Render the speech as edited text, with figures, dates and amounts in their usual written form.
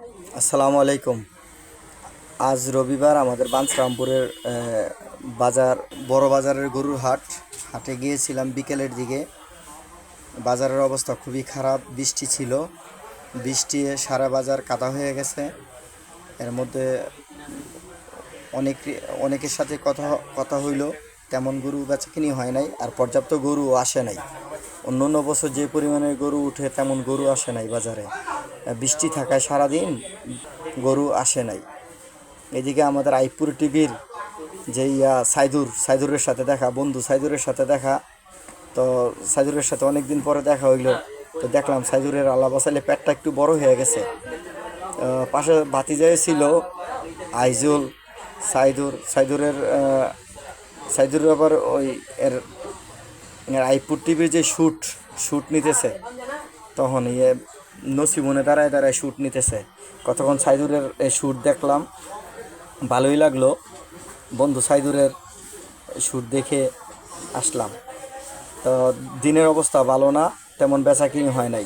আসসালামু আলাইকুম। আজ রবিবার আমাদের বাঞ্ছরামপুরের বাজার বড় বাজারের গরুর হাটে গিয়েছিলাম বিকেলের দিকে। বাজারের অবস্থা খুবই খারাপ, বৃষ্টি ছিল। বৃষ্টি সারা বাজার কাদা হয়ে গেছে। এর মধ্যে অনেক অনেকের সাথে কথা কথা হইল, তেমন গরু বেচাকিনি হয় নাই, আর পর্যাপ্ত গরু আসে নাই। অন্য অন্য বছর যে পরিমাণে গরু উঠে তেমন গরু আসে নাই বাজারে। বৃষ্টি থাকায় সারাদিন গরু আসে নাই। এদিকে আমাদের আইপুর টিভির যে সাইদুরের সাথে দেখা, বন্ধু সাইদুরের সাথে দেখা। তো সাইদুরের সাথে অনেক দিন পরে দেখা হইলো। তো দেখলাম সাইদুরের আল্লাহ বাসাইলে পেটটা একটু বড় হয়ে গেছে। পাশে ভাতিজাই ছিল আইজুল, সাইদুরের আবার ওই এর এর আইপুর টিভির যে শ্যুট নিতেছে, তখন নসিবনে দাঁড়ায় দাঁড়ায় শ্যুট নিতেছে। কতক্ষণ সাইদুরের এই শ্যুট দেখলাম, ভালোই লাগলো। বন্ধু সাইদুরের শ্যুট দেখে আসলাম। তো দিনের অবস্থা ভালো না, তেমন বেচাকিনি হয় নাই।